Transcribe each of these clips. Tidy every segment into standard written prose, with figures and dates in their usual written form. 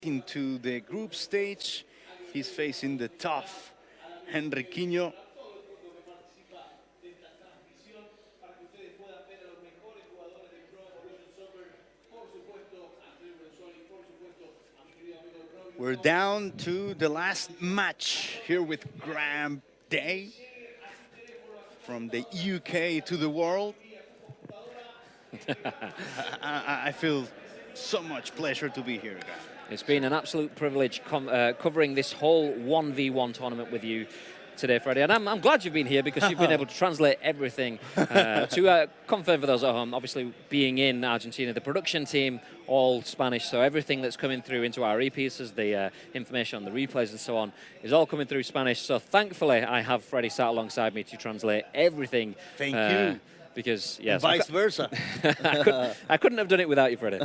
into the group stage. He's facing the tough Henrykinho. We're down to the last match here with Grande from the UK to the world. I feel so much pleasure to be here, guys. It's been an absolute privilege covering this whole 1v1 tournament with you today, Freddie. And I'm glad you've been here because you've been able to translate everything. To confirm for those at home, obviously being in Argentina, the production team, all Spanish, so everything that's coming through into our e-pieces, the information on the replays and so on, is all coming through Spanish. So thankfully, I have Freddie sat alongside me to translate everything. Thank you. Because, yes. And vice versa. I couldn't have done it without you, Freddie.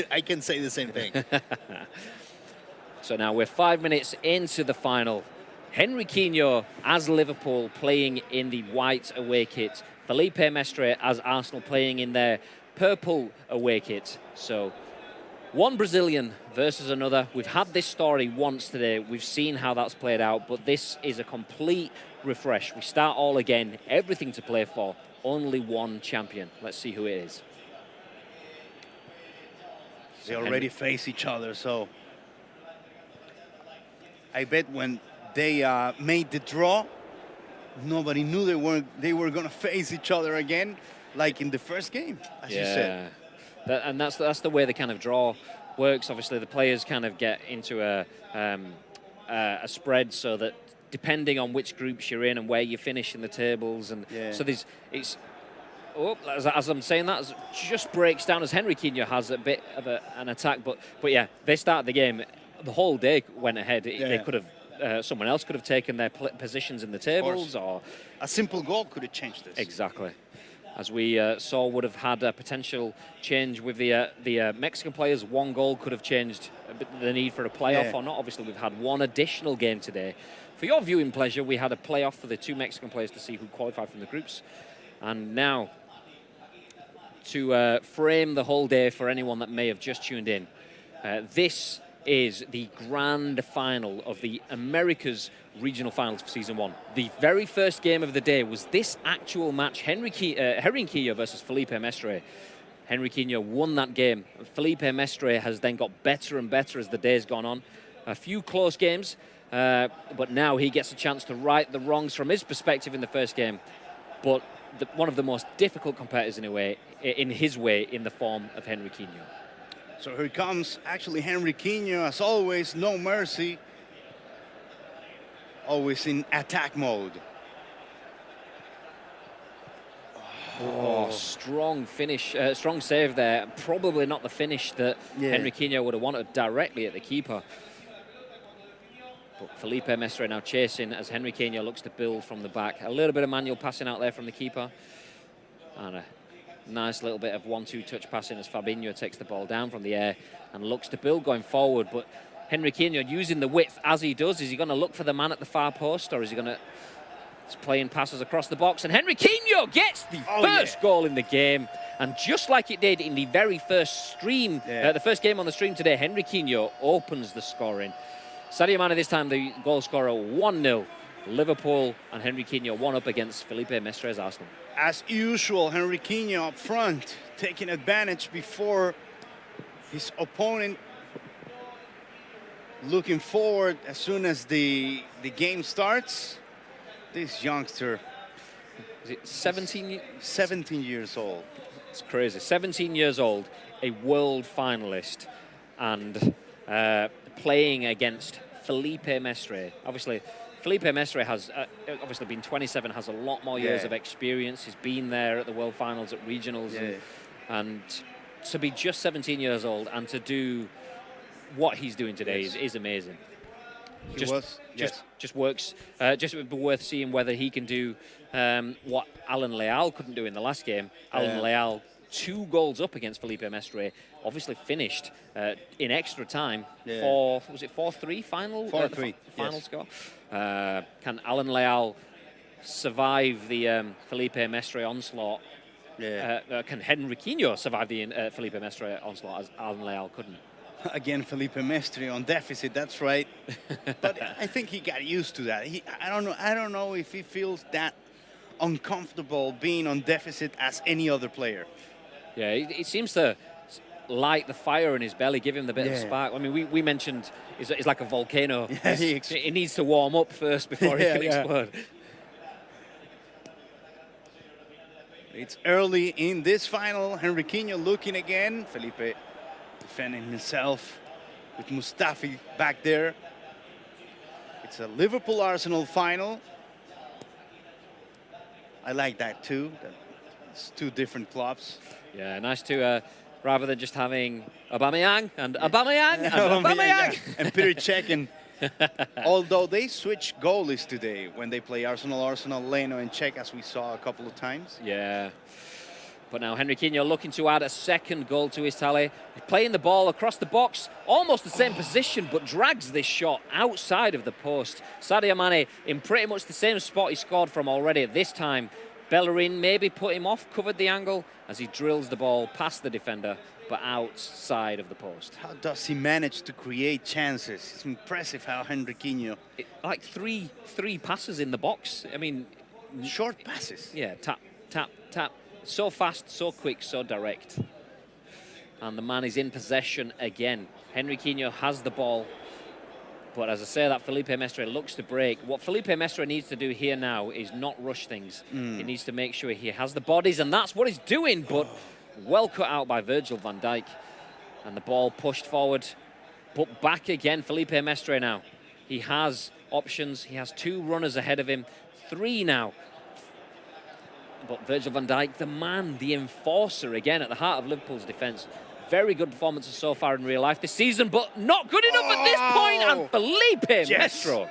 I can say the same thing. So now we're 5 minutes into the final. Henrykinho as Liverpool playing in the white away kit. Felipe Mestre as Arsenal playing in their purple away kit. So one Brazilian versus another. We've had this story once today. We've seen how that's played out, but this is a complete refresh. We start all again, everything to play for. Only one champion. Let's see who it is. They already face each other, so I bet when they made the draw, nobody knew they were going to face each other again, like in the first game, as you said. And that's the way the kind of draw works. Obviously, the players kind of get into a spread so that depending on which groups you're in and where you finish in the tables, and so as I'm saying that, it just breaks down as Henrykinho has a bit of an attack, but yeah, they start the game. The whole day went ahead. They could have someone else could have taken their positions in the tables, or a simple goal could have changed this. Exactly. As we saw, would have had a potential change with the Mexican players. One goal could have changed the need for a playoff or not. Obviously, we've had one additional game today. For your viewing pleasure, we had a playoff for the two Mexican players to see who qualified from the groups. And now, to frame the whole day for anyone that may have just tuned in, this is the grand final of the Americas regional finals for season 1. The very first game of the day was this actual match, Henrykinho versus Felipe Mestre. Henrykinho won that game. Felipe Mestre has then got better and better as the day's gone on. A few close games, but now he gets a chance to right the wrongs from his perspective in the first game. But one of the most difficult competitors in his way in the form of Henrykinho. So here comes actually Henrykinho, as always, no mercy. Always in attack mode. Oh, strong finish, strong save there. Probably not the finish that Henrykinho would have wanted directly at the keeper. But Felipe Mestre now chasing as Henrykinho looks to build from the back. A little bit of manual passing out there from the keeper. And a nice little bit of 1-2 touch passing as Fabinho takes the ball down from the air and looks to build going forward. But Henrykinho using the width as he does. Is he going to look for the man at the far post, or is he going to... He's playing passes across the box, and Henrykinho gets the first goal in the game. And just like it did in the very first stream, the first game on the stream today, Henrykinho opens the scoring. Sadio Mane this time the goal scorer, 1-0. Liverpool and Henrykinho 1 up against Felipe Mestre's Arsenal. As usual, Henrykinho up front, taking advantage before his opponent. Looking forward as soon as the game starts. This youngster, is it 17? 17 years old. It's crazy. 17 years old, a world finalist, and playing against Felipe Mestre. Obviously, Felipe Mestre has obviously been 27, has a lot more years of experience. He's been there at the world finals, at regionals, and to be just 17 years old and to do what he's doing today is amazing. Just works. Just would be worth seeing whether he can do what Alan Leal couldn't do in the last game. Alan Leal, 2 goals up against Felipe Mestre, obviously finished in extra time for, was it 4-3 final? 4-3, final score. Can Alan Leal survive the Felipe Mestre onslaught? Can Henrykinho survive the Felipe Mestre onslaught as Alan Leal couldn't? Again, Felipe Mestre on deficit. That's right. But I think he got used to that. I don't know if he feels that uncomfortable being on deficit as any other player. Yeah, it seems to light the fire in his belly, give him the bit of spark. I mean, we mentioned it's like a volcano. Yeah, it needs to warm up first before it can explode. It's early in this final. Henrykinho looking again. Felipe defending himself with Mustafi back there. It's a Liverpool-Arsenal final. I like that too. It's two different clubs. Yeah, nice to, rather than just having Aubameyang and Aubameyang and Aubameyang. And Peter Cech. And although they switch goalies today when they play Arsenal, Leno and Cech, as we saw a couple of times. Yeah. But now Henrykinho looking to add a second goal to his tally. Playing the ball across the box, almost the same position, but drags this shot outside of the post. Sadio Mane in pretty much the same spot he scored from already. This time, Bellerin maybe put him off, covered the angle as he drills the ball past the defender, but outside of the post. How does he manage to create chances? It's impressive how Henrykinho... Like three passes in the box. I mean... Short passes. Yeah, tap, tap, tap. So fast, so quick, so direct. And the man is in possession again. Henrykinho has the ball. But as I say, that Felipe Mestre looks to break. What Felipe Mestre needs to do here now is not rush things. He needs to make sure he has the bodies, and that's what he's doing. But well cut out by Virgil van Dijk. And the ball pushed forward, but back again. Felipe Mestre now. He has options. He has two runners ahead of him. Three now. But Virgil van Dijk, the man, the enforcer, again, at the heart of Liverpool's defence. Very good performances so far in real life this season, but not good enough at this point. And Felipe Mestre.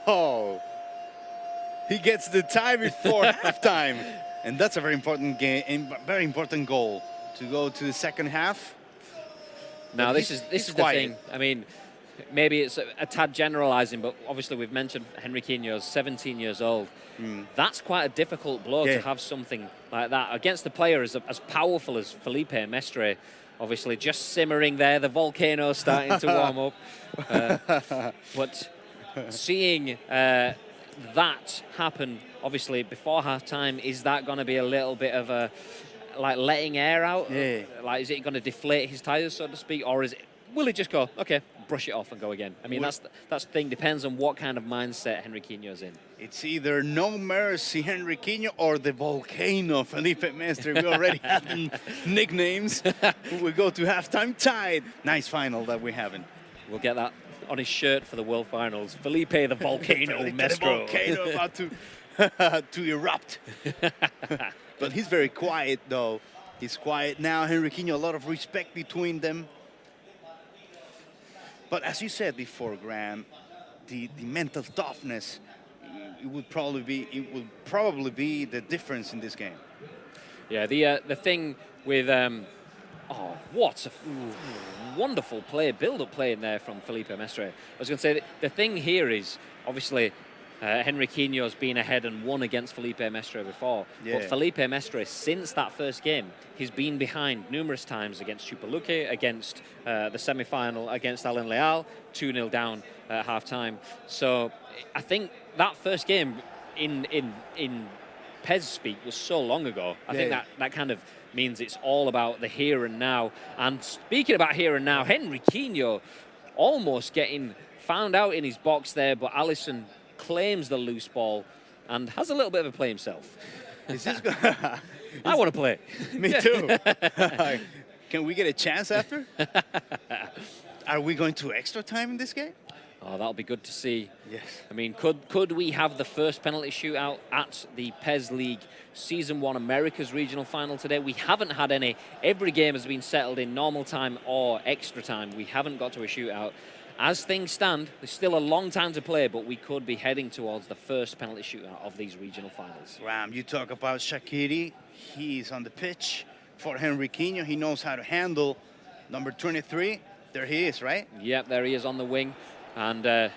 Oh, he gets the tie before halftime. And that's a very important game, very important goal to go to the second half. Now, this is the thing. I mean, maybe it's a tad generalising, but obviously we've mentioned Henrykinho's 17 years old. That's quite a difficult blow to have something like that against the player as powerful as Felipe Mestre. Obviously, just simmering there, the volcano starting to warm up. But seeing that happen, obviously, before half-time, is that going to be a little bit of a, like, letting air out? Yeah. Like, is it going to deflate his tyres, so to speak, or will he just go, okay, brush it off and go again? I mean, that's the thing, depends on what kind of mindset Henrykinho's in. It's either no mercy Henrykinho or the volcano Felipe Mestre. We already have them nicknames. We go to halftime tied. Nice final that we're having. We'll get that on his shirt for the World Finals. Felipe the Volcano Mestre. The volcano about to erupt. But he's very quiet, though. He's quiet now. Henrykinho, a lot of respect between them. But as you said before, Graham, the mental toughness, it would probably be the difference in this game. Yeah, the thing with what a wonderful play, build-up play in there from Felipe Mestre. I was going to say the thing here is obviously Henrykinho's been ahead and won against Felipe Mestre before. Yeah. But Felipe Mestre, since that first game, he's been behind numerous times against Chupaluque, against the semi-final against Alain Leal, 2-0 down at half-time. So I think that first game in Pez speak was so long ago. I think that kind of means it's all about the here and now. And speaking about here and now, Henrykinho almost getting found out in his box there, but Alisson claims the loose ball and has a little bit of a play himself. Is this I want to play. Me too. Can we get a chance after? Are we going to extra time in this game? Oh, that'll be good to see. Yes. I mean, could we have the first penalty shootout at the Pesleague Season 1 Americas Regional Final today? We haven't had any. Every game has been settled in normal time or extra time. We haven't got to a shootout. As things stand, there's still a long time to play, but we could be heading towards the first penalty shootout of these regional finals. Ram, you talk about Shaqiri. He's on the pitch for Henrykinho. He knows how to handle number 23. There he is, right? Yep, there he is on the wing. And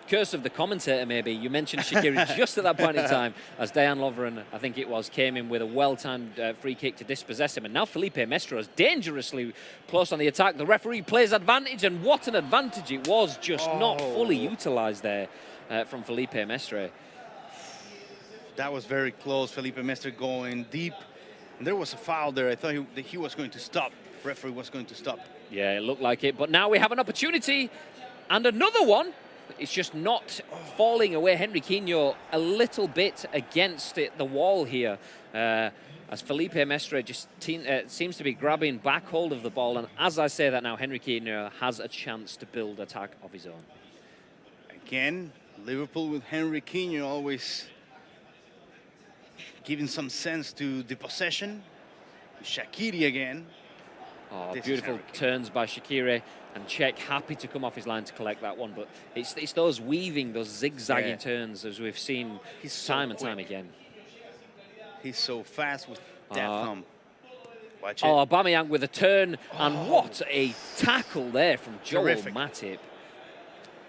curse of the commentator, maybe. You mentioned Shaqiri just at that point in time, as Dejan Lovren, I think it was, came in with a well-timed free kick to dispossess him. And now Felipe Mestre is dangerously close on the attack. The referee plays advantage, and what an advantage it was, just not fully utilised there from Felipe Mestre. That was very close. Felipe Mestre going deep. And there was a foul there. I thought he was going to stop. Referee was going to stop. Yeah, it looked like it. But now we have an opportunity. And another one. It's just not falling away. Henrykinho a little bit against the wall here. As Felipe Mestre just seems to be grabbing back hold of the ball. And as I say that now, Henrykinho has a chance to build attack of his own. Again, Liverpool with Henrykinho always giving some sense to the possession. Shaqiri again. Oh, beautiful turns by Shaqiri, and Czech happy to come off his line to collect that one. But it's those weaving, those zigzagging turns, as we've seen time and time again. He's so fast with that thumb. Watch it. Oh, Aubameyang with a turn, and what a tackle there from Joel Matip.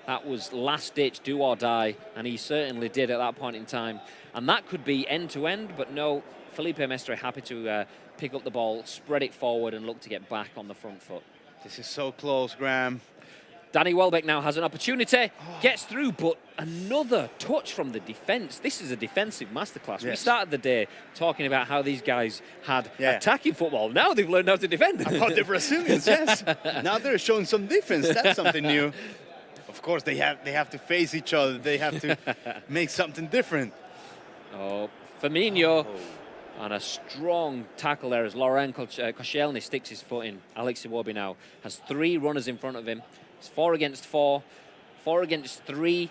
That was last-ditch do or die, and he certainly did at that point in time. And that could be end-to-end, but no, Felipe Mestre happy to pick up the ball, spread it forward, and look to get back on the front foot. This is so close, Graham. Danny Welbeck now has an opportunity, gets through, but another touch from the defence. This is a defensive masterclass. Yes. We started the day talking about how these guys had attacking football. Now they've learned how to defend. About the Brazilians, yes. Now they're showing some defense. That's something new. Of course, they have to face each other. They have to make something different. Oh, Firmino. And a strong tackle there as Laurent Koscielny sticks his foot in. Alex Iwobi now has 3 runners in front of him. It's 4 against 4, 4 against 3.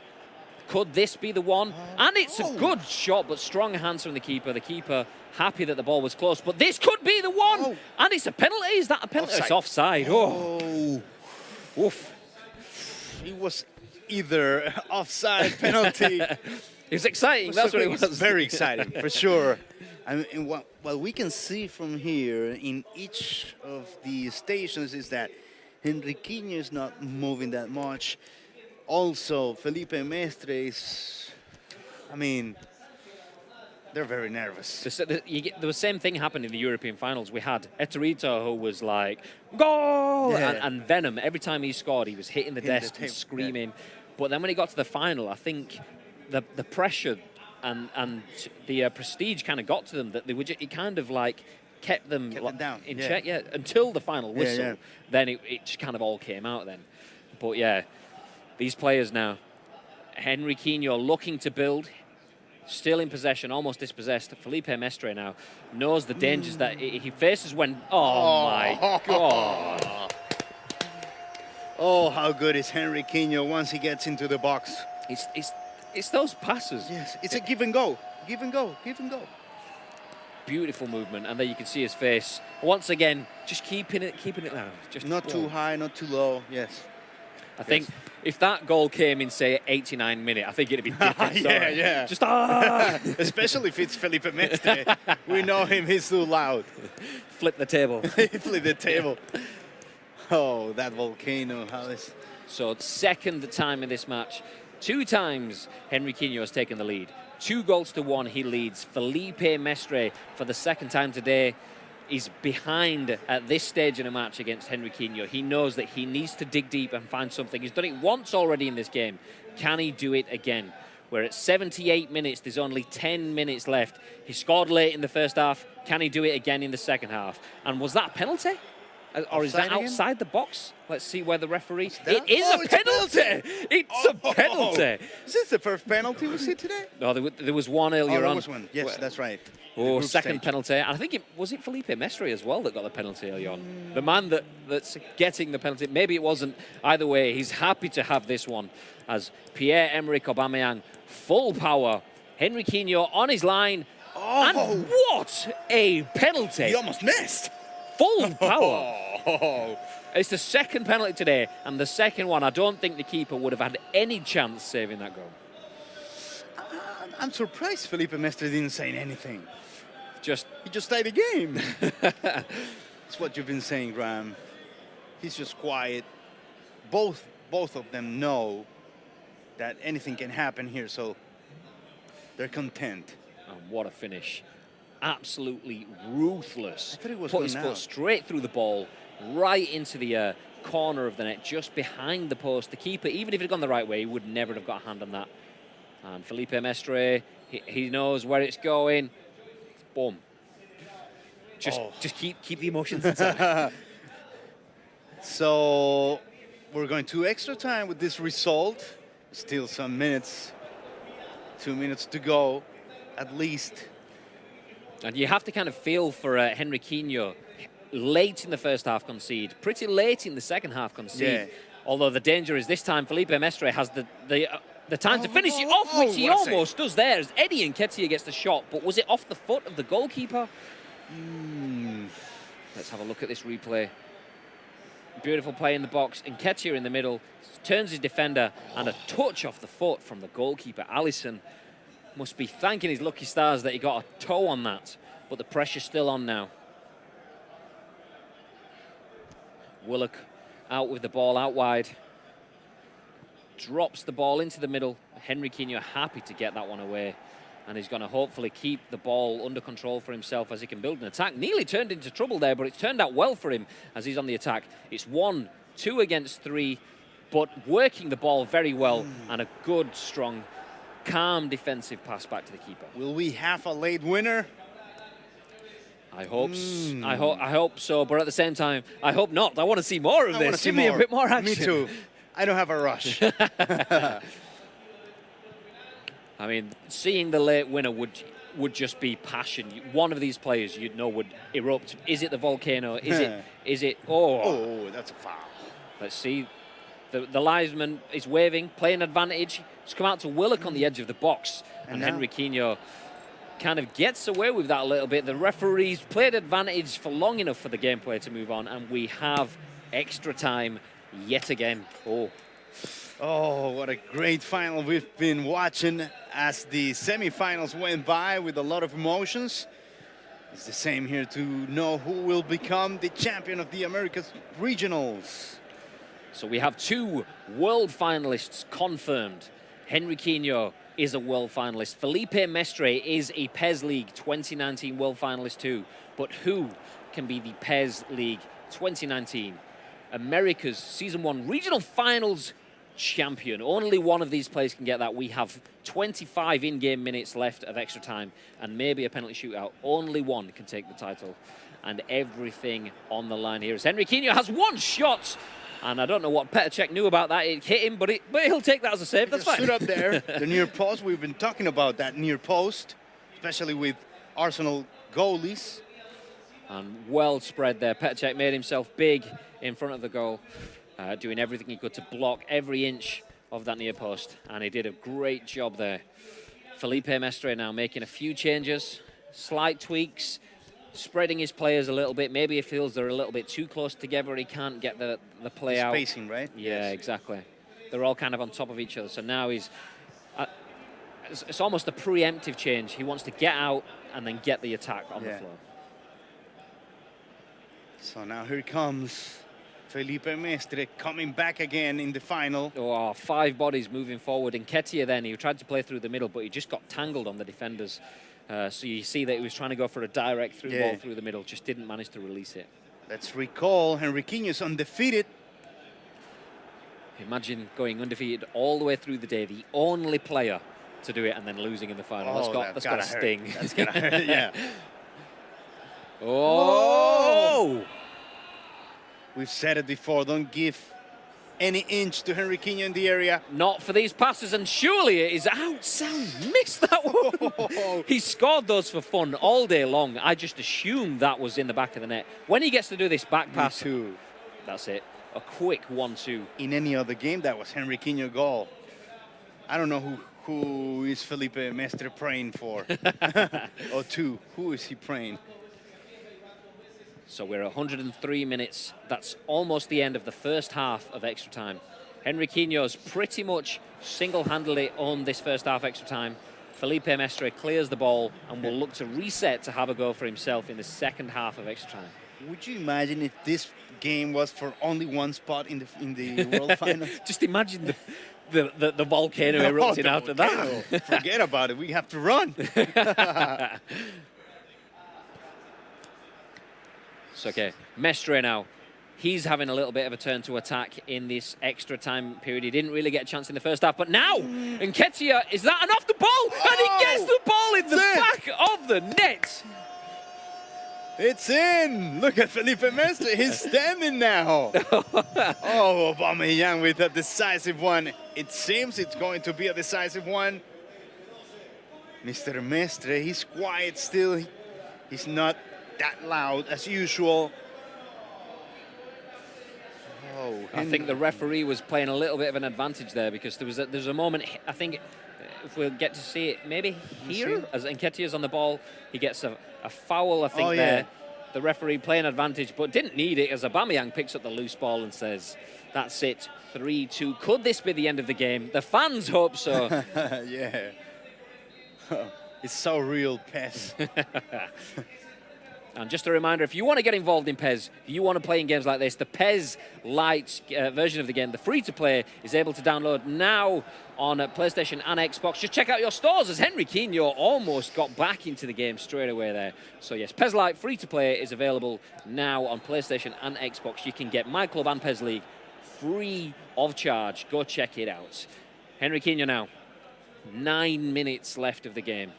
Could this be the one? And it's a good shot, but strong hands from the keeper. The keeper happy that the ball was close, but this could be the one. And it's a penalty. Is that a penalty? Offside. It's offside. Oh. Oof. It was either offside, penalty. It was exciting. That's what it was. Very exciting, for sure. I mean, what we can see from here in each of the stations is that Henrykinho is not moving that much. Also, Felipe Mestre is, I mean, they're very nervous. The same thing happened in the European finals. We had Eterito, who was like, goal! And Venom, every time he scored, he was hitting the desk and screaming. But then when he got to the final, I think the pressure and the prestige kind of got to them, that they were it kind of like kept them down in check, until the final whistle. Then it just kind of all came out then. But yeah, these players now, Henrykinho looking to build, still in possession, almost dispossessed. Felipe Mestre now knows the dangers that he faces when, my God. Oh, how good is Henrykinho once he gets into the box. It's those passes. Yes, it's a give and go, give and go, give and go. Beautiful movement, and there you can see his face once again, just keeping it low, just not too high, not too low. Yes, I think if that goal came in, say, 89 minute, I think it'd be different. yeah. Just especially if it's Felipe Mestre. We know him; he's too loud. Flip the table. Flip the table. Oh, that volcano! How is? So second time in this match. 2 times Henrykinho has taken the lead. 2-1 he leads. Felipe Mestre, for the second time today, is behind at this stage in a match against Henrykinho. He knows that he needs to dig deep and find something. He's done it once already in this game. Can he do it again? We're at 78 minutes. There's only 10 minutes left. He scored late in the first half. Can he do it again in the second half? And was that a penalty? Or is that outside the box? Let's see where the referee... It is a penalty! It's a penalty! Is this the first penalty we see today? No, there was one earlier on. There was one. Yes, that's right. Oh, second penalty. And I think was it Felipe Mestre as well that got the penalty early on? The man that's getting the penalty. Maybe it wasn't. Either way, he's happy to have this one as Pierre-Emerick Aubameyang, full power. Henrykinho on his line. And what a penalty! He almost missed. Full power. It's the second penalty today, and the second one, I don't think the keeper would have had any chance saving that goal. I'm surprised Felipe Mestre didn't say anything. He just stayed the game. That's what you've been saying, Graham. He's just quiet. Both of them know that anything can happen here, so they're content. And what a finish. Absolutely ruthless. I thought it was Put his going foot out. straight through the ball, right into the corner of the net, just behind the post. The keeper, even if it had gone the right way, he would never have got a hand on that. And Felipe Mestre, he knows where it's going. Boom. Just keep the emotions inside. So we're going to extra time with this result. Still some minutes, 2 minutes to go, at least. And you have to kind of feel for Henrykinho. Late in the first half concede, pretty late in the second half concede. Yeah. Although the danger is this time Felipe Mestre has the time to finish it off, which he what a save. almost does there as Eddie Nketiah gets the shot. But was it off the foot of the goalkeeper? Let's have a look at this replay. Beautiful play in the box. Nketiah in the middle, turns his defender, and a touch off the foot from the goalkeeper. Alisson must be thanking his lucky stars that he got a toe on that. But the pressure's still on now. Willock out with the ball out wide. Drops the ball into the middle. Henrykinho happy to get that one away. And he's going to hopefully keep the ball under control for himself as he can build an attack. Nearly turned into trouble there, but it's turned out well for him as he's on the attack. It's 1-2 against 3, but working the ball very well and a good, strong, calm defensive pass back to the keeper. Will we have a late winner? I hope, I hope so, but at the same time, I hope not. I want to see more of this. Give me a bit more action. Me too. I don't have a rush. I mean, seeing the late winner would just be passion. One of these players you'd know would erupt. Is it the volcano? Is it? Oh, that's a foul. Let's see. The linesman is waving, playing advantage. It's come out to Willock on the edge of the box, and Henrykinho kind of gets away with that a little bit. The referees played advantage for long enough for the gameplay to move on, and we have extra time yet again. Oh, what a great final we've been watching as the semifinals went by with a lot of emotions. It's the same here to know who will become the champion of the Americas Regionals. So we have 2 world finalists confirmed. Henrykinho is a world finalist. Felipe Mestre is a Pesleague 2019 world finalist too. But who can be the Pesleague 2019 America's Season 1 Regional Finals champion? Only one of these players can get that. We have 25 in-game minutes left of extra time and maybe a penalty shootout. Only one can take the title. And everything on the line here is Henrykinho has 1 shot. And I don't know what Petr knew about that. It hit him, but he'll take that as a save. That's fine. Stood up there, the near post. We've been talking about that near post, especially with Arsenal goalies. And well spread there. Petr made himself big in front of the goal, doing everything he could to block every inch of that near post. And he did a great job there. Felipe Mestre now making a few changes, slight tweaks, spreading his players a little bit. Maybe he feels they're a little bit too close together. He can't get the play out. Spacing, right? Yeah, exactly. They're all kind of on top of each other. So now he's... it's almost a preemptive change. He wants to get out and then get the attack on the floor. So now here comes Felipe Mestre coming back again in the final. 5 bodies moving forward. Nketiah then, he tried to play through the middle, but he just got tangled on the defenders. So you see that he was trying to go for a direct through ball through the middle, just didn't manage to release it. Let's recall Henrykinho is undefeated. Imagine going undefeated all the way through the day, the only player to do it and then losing in the final. That's got to sting. That's got to hurt, yeah. Oh! We've said it before, don't give any inch to Henrykinho in the area. Not for these passes, and surely it is out. Sound missed that one. He scored those for fun all day long. I just assumed that was in the back of the net. When he gets to do this back pass, that's it. A quick 1-2. In any other game, that was Henrykinho goal. I don't know who is Felipe Mestre praying for. Or to. Who is he praying? So we're 103 minutes. That's almost the end of the first half of extra time. Henrykinho's pretty much single-handedly owned this first half extra time. Felipe Mestre clears the ball and will look to reset to have a go for himself in the second half of extra time. Would you imagine if this game was for only one spot in the World Finals? Just imagine the volcano erupting the after volcano. that. Forget about it. We have to run. It's okay. Mestre now. He's having a little bit of a turn to attack in this extra time period. He didn't really get a chance in the first half, but now, Nketiah, is that enough the ball? And he gets the ball in the back of the net. It's in. Look at Felipe Mestre. He's standing now. Oh, Aubameyang with a decisive one. It seems it's going to be a decisive one. Mr. Mestre, he's quiet still. He's not that loud as usual. Oh, I think the referee was playing a little bit of an advantage there because there's a moment, I think, if we'll get to see it, maybe here, as Nketiah's on the ball, he gets a foul, I think, there. The referee playing advantage, but didn't need it as Aubameyang picks up the loose ball and says, that's it, 3-2. Could this be the end of the game? The fans hope so. Yeah. It's so real, PES. And just a reminder, if you want to get involved in PES, if you want to play in games like this, the PES Lite version of the game, the free-to-play, is able to download now on PlayStation and Xbox. Just check out your stores, as Henrykinho almost got back into the game straight away there. So yes, PES Lite free-to-play is available now on PlayStation and Xbox. You can get My Club and Pesleague free of charge. Go check it out. Henrykinho now, 9 minutes left of the game.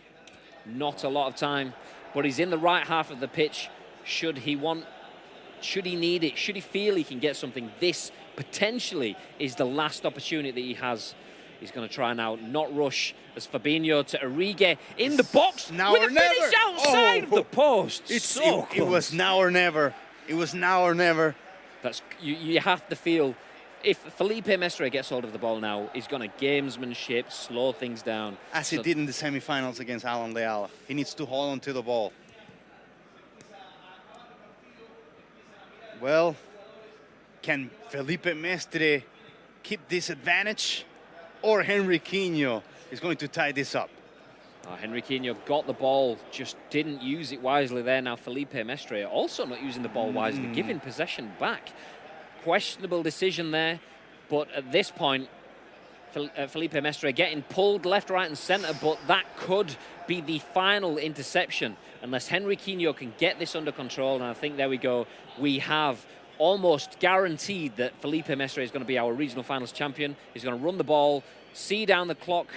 Not a lot of time, but he's in the right half of the pitch. Should he need it, should he feel he can get something, this potentially is the last opportunity that he has. He's going to try now, not rush, as Fabinho to Origi in the box now with or a finish never. outside of the post. It was now or never. It was now or never. That's you have to feel, if Felipe Mestre gets hold of the ball now, he's going to gamesmanship, slow things down. As he did in the semifinals against Alan Leal. He needs to hold on to the ball. Well, can Felipe Mestre keep this advantage? Or Henrykinho is going to tie this up? Henrykinho got the ball, just didn't use it wisely there. Now Felipe Mestre also not using the ball wisely, giving possession back. Questionable decision there, but at this point, Felipe Mestre getting pulled left, right and centre, but that could be the final interception unless Henrykinho can get this under control. And I think there we go. We have almost guaranteed that Felipe Mestre is going to be our regional finals champion. He's going to run the ball, see down the clock,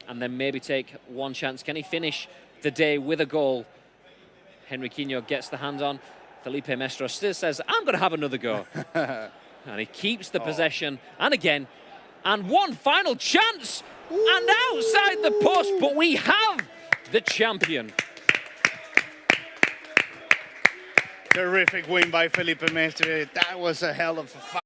and then maybe take one chance. Can he finish the day with a goal? Henrykinho gets the hands on. Felipe Mestre still says, I'm going to have another go. And he keeps the possession. And again, and one final chance. And outside the post, but we have the champion. Terrific win by Felipe Mestre. That was a hell of a fight.